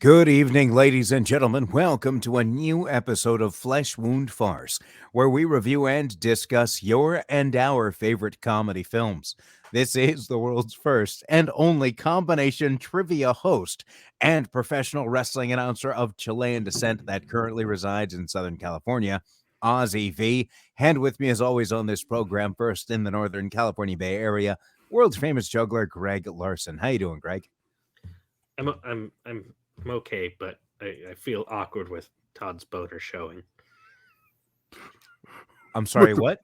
Good evening, ladies and gentlemen. Welcome to a new episode of Flesh Wound Farce, where we review and discuss your and our favorite comedy films. This is the world's first and only combination trivia host and professional wrestling announcer of Chilean descent that currently resides in Southern California, Ozzy V. And with me, as always, on this program, first in the Northern California Bay Area, world's famous juggler, Greg Larson. How you doing, Greg? I'm okay, but I feel awkward with Todd's boner showing. I'm sorry, what?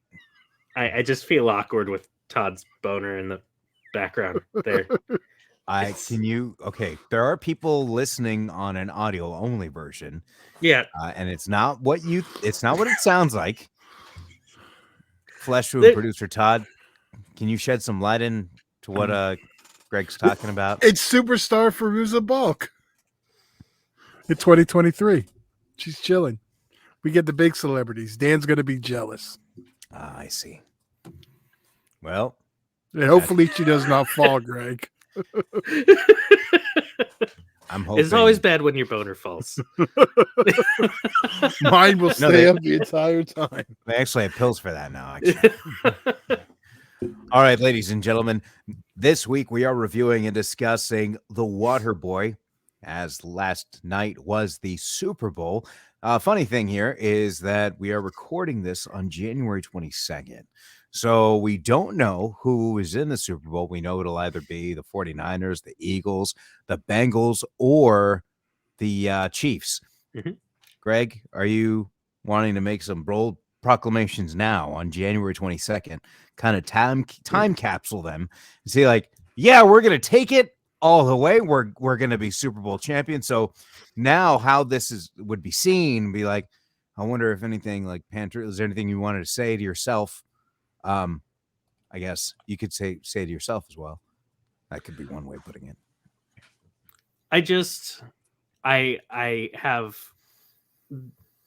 I just feel awkward with Todd's boner in the background there. There are people listening on an audio only version. Yeah. And it's not what it sounds like. Flesh Wound producer Todd, can you shed some light into what Greg's talking about? It's superstar Fairuza Balk. In 2023. She's chilling. We get the big celebrities. Dan's going to be jealous. I see. Well. And hopefully she does not fall, Greg. I'm hoping. It's always bad when your boner falls. Mine will stay up the entire time. They actually have pills for that now, actually. All right, ladies and gentlemen. This week we are reviewing and discussing The Waterboy, as last night was the Super Bowl. Funny thing here is that we are recording this on January 22nd. So we don't know who is in the Super Bowl. We know it'll either be the 49ers, the Eagles, the Bengals, or the Chiefs. Mm-hmm. Greg, are you wanting to make some bold proclamations now on January 22nd? Kind of time capsule them and say, like, yeah, we're going to take it all the way. We're going to be Super Bowl champions. So now how this would be seen, be like, I wonder if anything like Panther, is there anything you wanted to say to yourself? I guess you could say to yourself as well. That could be one way of putting it. I have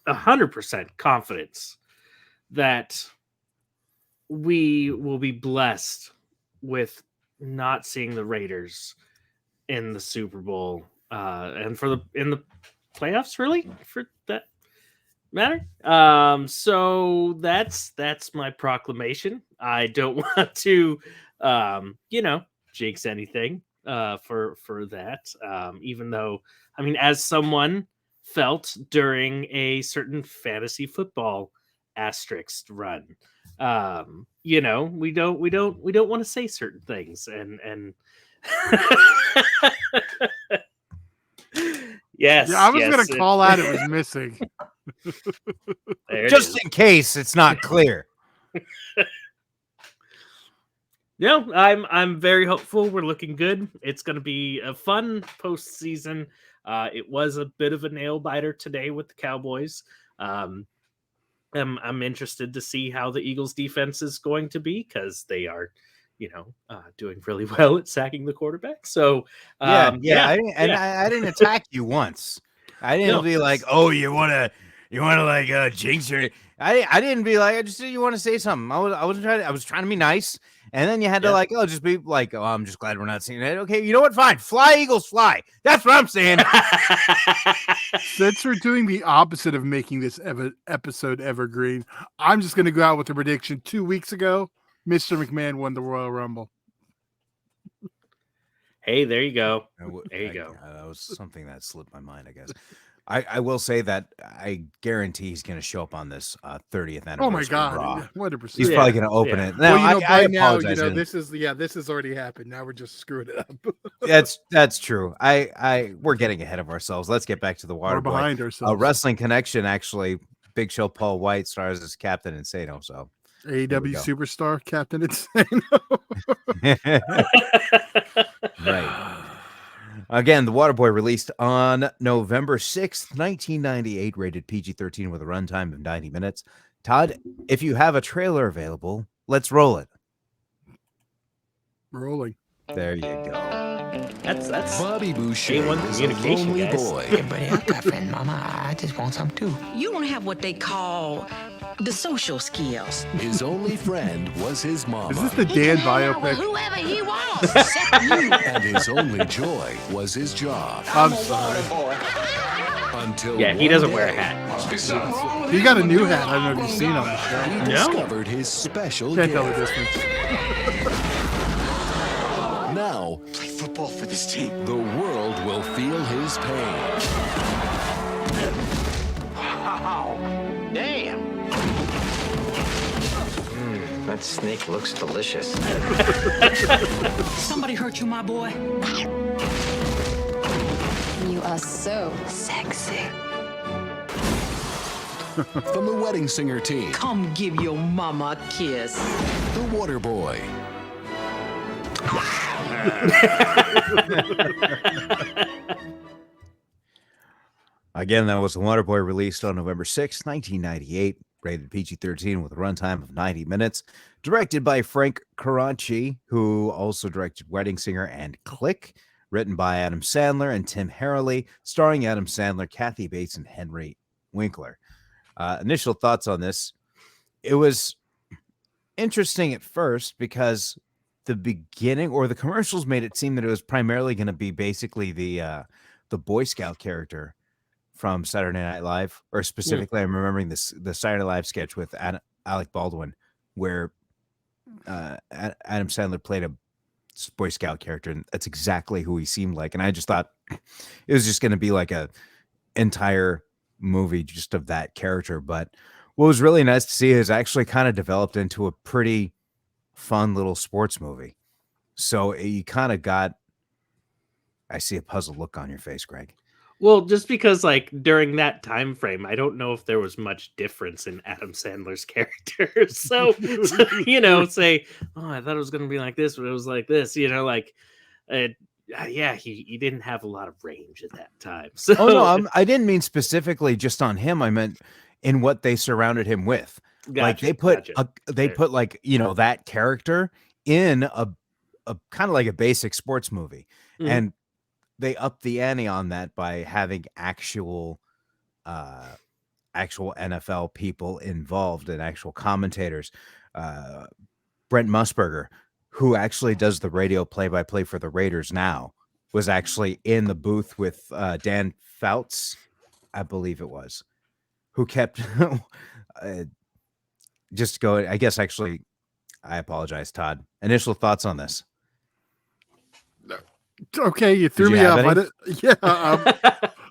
100% confidence that we will be blessed with not seeing the Raiders in the Super Bowl, and in the playoffs, really, for that matter. So that's my proclamation. I don't want to, jinx anything for that. Even though, I mean, as someone felt during a certain fantasy football asterisk run, we don't want to say certain things and. Yes. Yeah, I was going to call out it was missing. Just in case it's not clear. No, I'm very hopeful. We're looking good. It's going to be a fun postseason. It was a bit of a nail biter today with the Cowboys. I'm interested to see how the Eagles defense is going to be, because they are, doing really well at sacking the quarterback. So I didn't attack you once. I didn't be like, oh, you want to like jinx your. I didn't be like, I just said you want to say something. I was trying to be nice, and then you had to just be like, oh, I'm just glad we're not seeing it. Okay, you know what? Fine, fly Eagles, fly. That's what I'm saying. Since we're doing the opposite of making this episode evergreen, I'm just going to go out with a prediction. 2 weeks ago, Mr. McMahon won the Royal Rumble. Hey, there you go. There you go. That was something that slipped my mind, I guess. I will say that I guarantee he's going to show up on this 30th anniversary. Oh my God, 100%. He's probably going to open it. Now, well, I apologize. This has already happened. Now we're just screwing it up. That's true. We're getting ahead of ourselves. Let's get back to the Waterboy. We're behind ourselves. Wrestling Connection, actually, Big Show Paul White stars as Captain Insano. So AEW superstar Captain Insano. Right. Again, The Waterboy released on November 6th, 1998, rated PG-13 with a runtime of 90 minutes. Todd, if you have a trailer available, let's roll it. Rolling. There you go. That's Bobby Boucher A1 is communication, a lonely guys. boy. Yeah, buddy, I got a friend, Mama. I just want some too. You don't have what they call the social skills. His only friend was his mama. Is this the Dan He can hang out with biopic? whoever he wants. And his only joy was his job. I'm sorry. Until Yeah, he one doesn't wear a day, hat. He got a new hat. I don't know if you've seen on the show. he discovered his special Can't tell the gift. difference. Now, Play football for this team. the world will feel his pain. Damn. That snake looks delicious. Somebody hurt you, my boy? You are so sexy. From the Wedding Singer team, Come give your mama a kiss. the Waterboy, Again, that was The Waterboy, released on November 6, 1998, rated PG-13 with a runtime of 90 minutes, directed by Frank Caranci, who also directed Wedding Singer and Click, written by Adam Sandler and Tim Harley, starring Adam Sandler, Kathy Bates, and Henry Winkler. Initial thoughts on this. It was interesting at first because the beginning or the commercials made it seem that it was primarily going to be basically the Boy Scout character from Saturday Night Live, or specifically, I'm remembering the Saturday Night Live sketch with Alec Baldwin, where Adam Sandler played a Boy Scout character, and that's exactly who he seemed like. And I just thought it was just going to be like a entire movie just of that character. But what was really nice to see is actually kind of developed into a pretty fun little sports movie. So you kind of got. I see a puzzled look on your face, Greg. Well, just because like during that time frame, I don't know if there was much difference in Adam Sandler's character. So say, oh, I thought it was going to be like this, but it was like this. Yeah, he didn't have a lot of range at that time. So Oh no, I didn't mean specifically just on him. I meant in what they surrounded him with. Like they put like that character in a kind of like a basic sports movie, and they upped the ante on that by having actual NFL people involved and actual commentators. Brent Musburger, who actually does the radio play-by-play for the Raiders now, was actually in the booth with Dan Fouts, I believe it was, who kept just going. I guess actually, I apologize, Todd. Initial thoughts on this? Okay, you threw Did me you have off.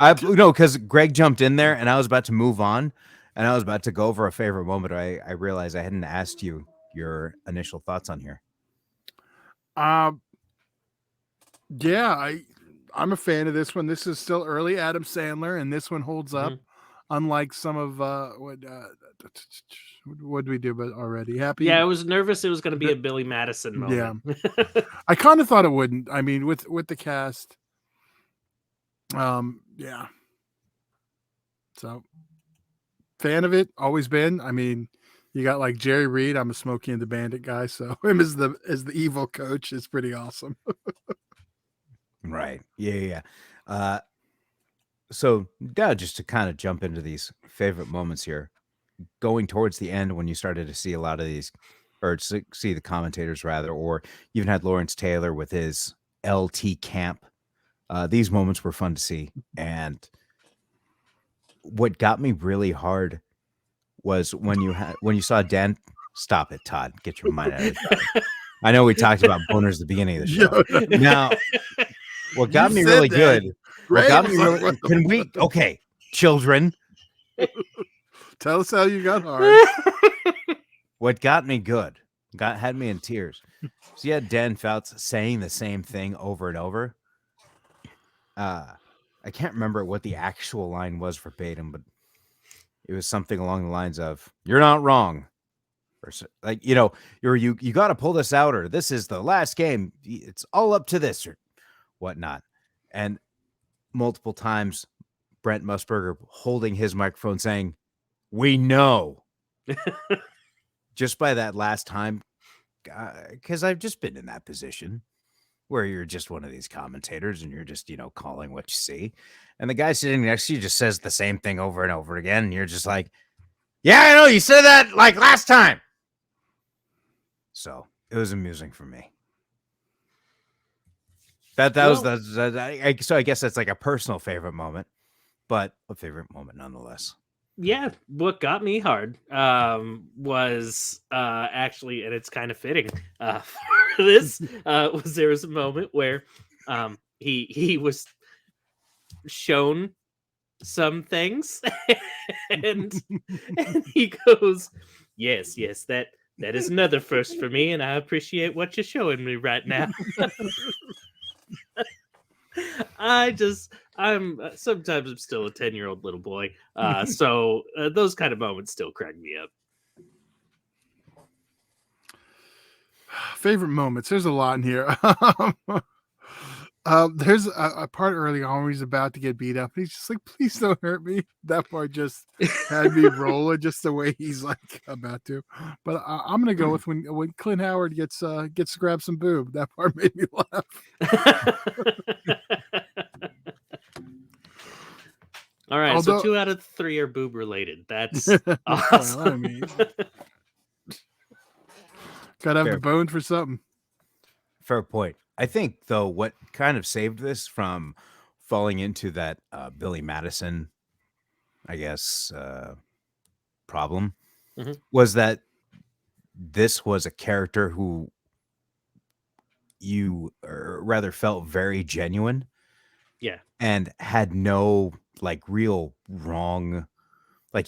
I no, because Greg jumped in there and I was about to move on and I was about to go over a favorite moment. I realized I hadn't asked you your initial thoughts on here. Yeah, I'm a fan of this one. This is still early Adam Sandler, and this one holds up. Unlike some of what did we do but already? Happy? Yeah, I was nervous it was going to be a Billy Madison moment. Yeah. I kind of thought it wouldn't. I mean, with the cast. Yeah. So fan of it, always been. I mean, you got like Jerry Reed. I'm a Smokey and the Bandit guy, so him as the evil coach is pretty awesome. Right. Yeah. So just to kind of jump into these favorite moments here, going towards the end when you started to see a lot of these, or see the commentators rather, or even had Lawrence Taylor with his LT camp. These moments were fun to see. And what got me really hard was when you saw Dan. Stop it, Todd. Get your mind out of it. I know we talked about boners at the beginning of the show. Now, what got me really good. What got me really, can we? Okay, children. Tell us how you got hard. What got me good, had me in tears. So you had Dan Fouts saying the same thing over and over. I can't remember what the actual line was verbatim, but it was something along the lines of "You're not wrong," or like you got to pull this out, or this is the last game. It's all up to this, or whatnot. And multiple times, Brent Musburger holding his microphone saying, "We know." Just by that last time, because I've just been in that position where you're just one of these commentators and you're just, calling what you see. And the guy sitting next to you just says the same thing over and over again. And you're just like, yeah, I know you said that like last time. So it was amusing for me. That was Well- so I guess that's like a personal favorite moment, but a favorite moment nonetheless. Yeah, what got me hard was actually, and it's kind of fitting for this, was there was a moment where he was shown some things and and he goes, yes, that is another first for me, and I appreciate what you're showing me right now. Sometimes I'm still a 10-year-old little boy. So those kind of moments still crack me up. Favorite moments. There's a lot in here. There's a part early on where he's about to get beat up. And he's just like, "Please don't hurt me." That part just had me rolling, just the way he's like about to. But I'm gonna go with when Clint Howard gets to grab some boob. That part made me laugh. All right, Although- so 2 out of 3 are boob related. That's Well, awesome. I mean, gotta have Fair. the bone for something. Fair point. I think though what kind of saved this from falling into that Billy Madison, I guess, problem Mhm. was that this was a character who you rather felt very genuine Yeah. and had no like real wrong. Like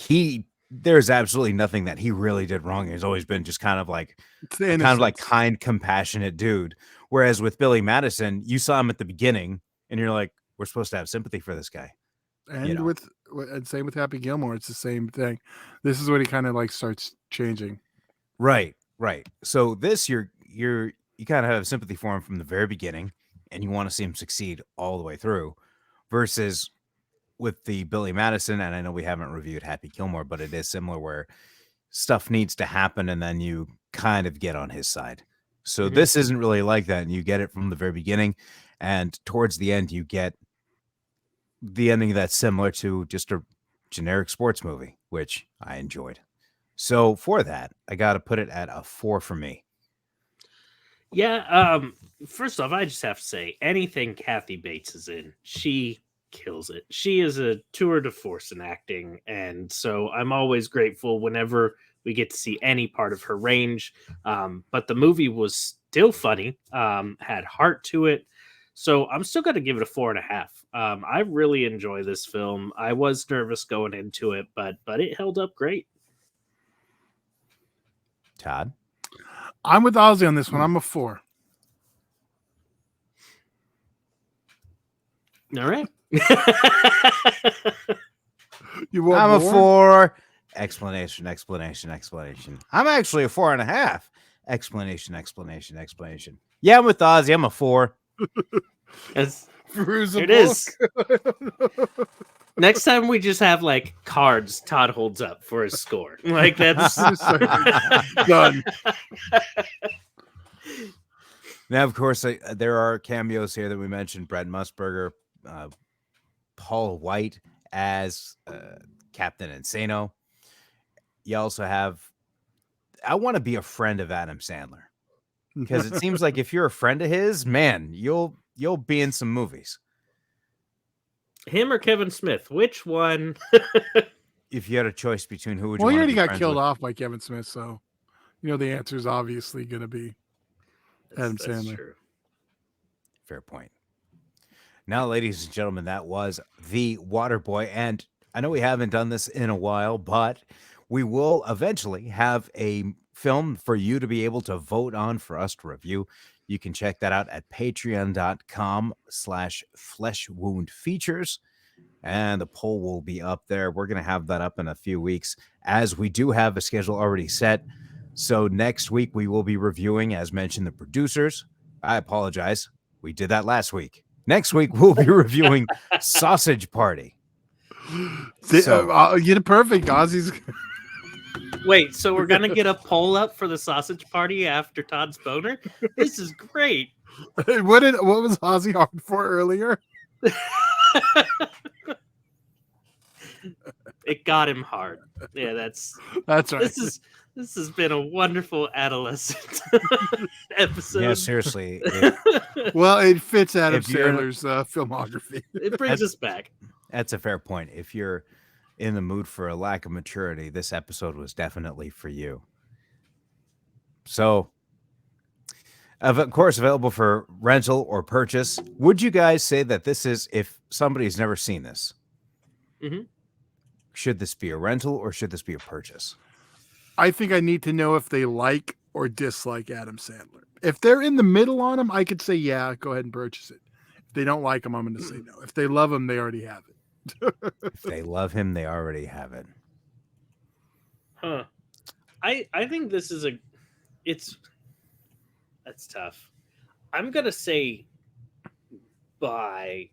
there's absolutely nothing that he really did wrong. He's always been just kind of like It's the kind of like innocence. kind, compassionate dude. Whereas with Billy Madison, you saw him at the beginning and you're like, we're supposed to have sympathy for this guy. And know. and same with Happy Gilmore, it's the same thing. This is when he kind of like starts changing. Right. So this you kind of have sympathy for him from the very beginning and you want to see him succeed all the way through versus with the Billy Madison, and I know we haven't reviewed Happy Gilmore, but it is similar where stuff needs to happen and then you kind of get on his side. So Mhm. this isn't really like that, and you get it from the very beginning, and towards the end you get the ending that's similar to just a generic sports movie, which I enjoyed. So for that, I got to put it at a 4 for me. Yeah, first off, I just have to say, anything Kathy Bates is in, she kills it. She is a tour de force in acting, and so I'm always grateful whenever we get to see any part of her range. But the movie was still funny, had heart to it, so I'm still going to give it a 4.5. I really enjoy this film. I was nervous going into it, but it held up great. Todd? I'm with Ozzy on this one. I'm a 4. All right. You want I'm a more? 4. Explanation. I'm actually a 4.5. Explanation. Yeah, I'm with Ozzy. I'm a 4. As Fairuza Here it is. Balk. Next time we just have like cards Todd holds up for his score. Like that's Done. Now, of course, there are cameos here that we mentioned. Brett Musburger, Paul White as Captain Insano. You also have, I want to be a friend of Adam Sandler because it seems like if you're a friend of his, man, you'll be in some movies. him or Kevin Smith. Which one? If you had a choice between who would you Well, he want already to be got friends killed with? off by Kevin Smith, so the answer is obviously going to be Adam That's Sandler. true. Fair point. Now, ladies and gentlemen, that was The Waterboy. And I know we haven't done this in a while, but we will eventually have a film for you to be able to vote on for us to review. You can check that out at patreon.com/Flesh Wound Features. And the poll will be up there. We're going to have that up in a few weeks, as we do have a schedule already set. So next week, we will be reviewing, as mentioned, the producers. I apologize. We did that last week. Next week, we'll be reviewing Sausage Party. So- You did perfect, Ozzy's. Wait, so we're gonna get a poll up for the sausage party after Todd's boner? This is great. What was Ozzy hard for earlier? It got him hard. Yeah, that's That's right. This has been a wonderful adolescent episode. Yeah, seriously. Well, it fits Adam if you're in a- Sandler's filmography. It brings us back. That's a fair point. If you're in the mood for a lack of maturity, this episode was definitely for you. So, of course, available for rental or purchase. Would you guys say that this is, if somebody's never seen this, Mhm. should this be a rental or should this be a purchase? I think I need to know if they like or dislike Adam Sandler. If they're in the middle on him, I could say, yeah, go ahead and purchase it. If they don't like him, I'm going to say no. If they love him, they already have it. If they love him, they already have it. Huh. I think this is that's tough. I'm gonna say buy.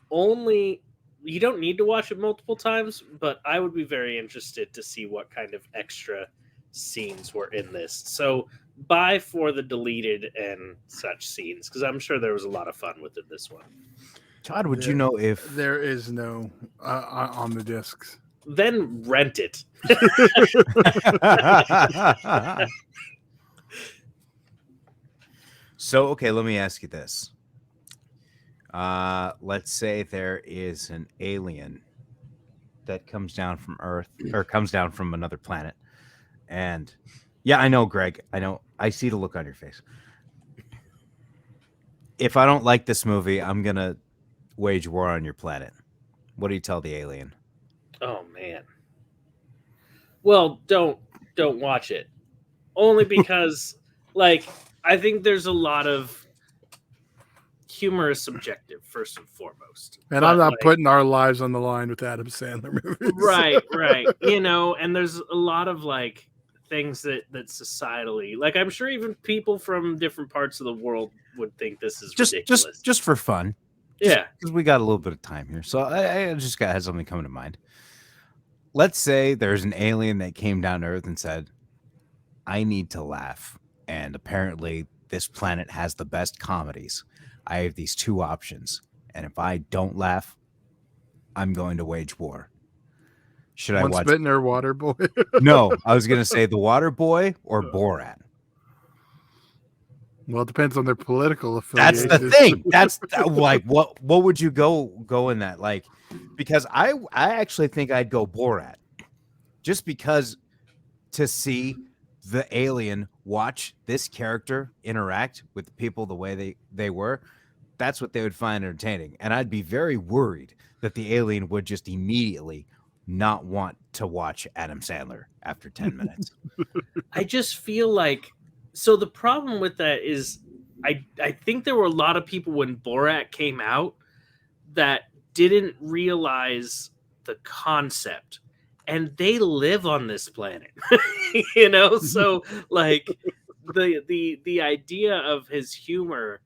Only you don't need to watch it multiple times, but I would be very interested to see what kind of extra scenes were in this. So buy for the deleted and such scenes, because I'm sure there was a lot of fun within this one. Todd, would you know if There is no on the discs. Then rent it. So, okay, let me ask you this. Let's say there is an alien that comes down from Earth or comes down from another planet. And yeah, I know, Greg. I know. I see the look on your face. If I don't like this movie, I'm going to wage war on your planet. What do you tell the alien? Oh man. Well, don't watch it. Only because like I think there's a lot of humor is subjective first and foremost. And But, I'm not like, putting our lives on the line with Adam Sandler movies. right. And there's a lot of like things that societally, like I'm sure even people from different parts of the world would think this is ridiculous. Just for fun. Yeah. Because we got a little bit of time here. So I just had something coming to mind. Let's say there's an alien that came down to Earth and said, I need to laugh. And apparently this planet has the best comedies. I have these two options. And if I don't laugh, I'm going to wage war. Should I Once watch? Bitten or Waterboy? No, I was going to say The Waterboy or Borat. Well, it depends on their political That's affiliation. the thing. That's like what would you go in that? Like, because I actually think I'd go Borat, just because to see the alien watch this character interact with the people the way they were, that's what they would find entertaining. And I'd be very worried that the alien would just immediately not want to watch Adam Sandler after 10 minutes. I just feel like so the problem with that is I think there were a lot of people when Borat came out that didn't realize the concept, and they live on this planet. So like the idea of his humor,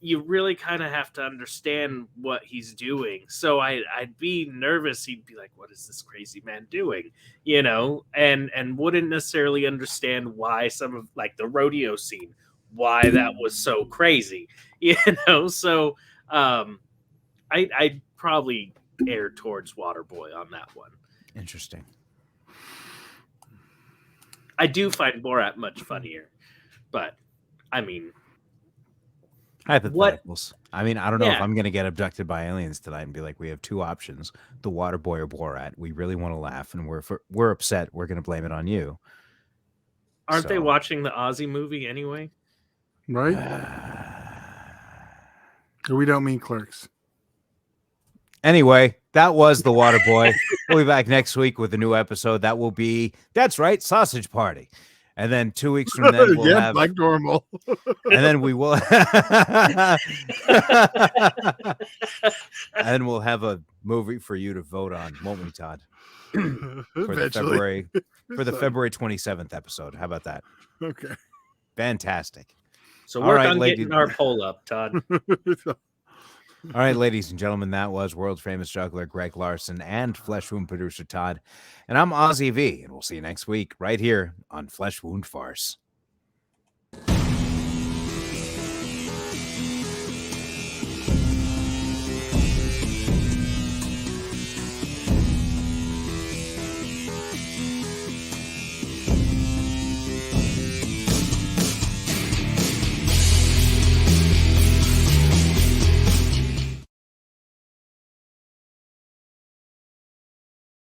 you really kind of have to understand what he's doing. So I'd be nervous. He'd be like, what is this crazy man doing? And wouldn't necessarily understand why some of like the rodeo scene, why that was so crazy, So I'd probably err towards Waterboy on that one. Interesting. I do find Borat much funnier, but I mean, Hypotheticals. I mean, I don't know if Yeah. I'm going to get abducted by aliens tonight and be like, we have two options, the Waterboy or Borat. We really want to laugh and we're upset. We're going to blame it on you. aren't they So- watching the Ozzy movie anyway? Right? We don't mean Clerks. Anyway, that was the Waterboy. We'll be back next week with a new episode. That will be, that's right, Sausage Party. And then 2 weeks from then, we'll have, like normal. and then we will, and we'll have a movie for you to vote on, won't we, Todd? For the Eventually. February 27th episode. How about that? Okay. Fantastic. So All work right, on lady- getting our poll up, Todd. All right, ladies and gentlemen, that was world famous juggler Greg Larson and Flesh Wound producer Todd. And I'm Ozzy V, and we'll see you next week right here on Flesh Wound Farce.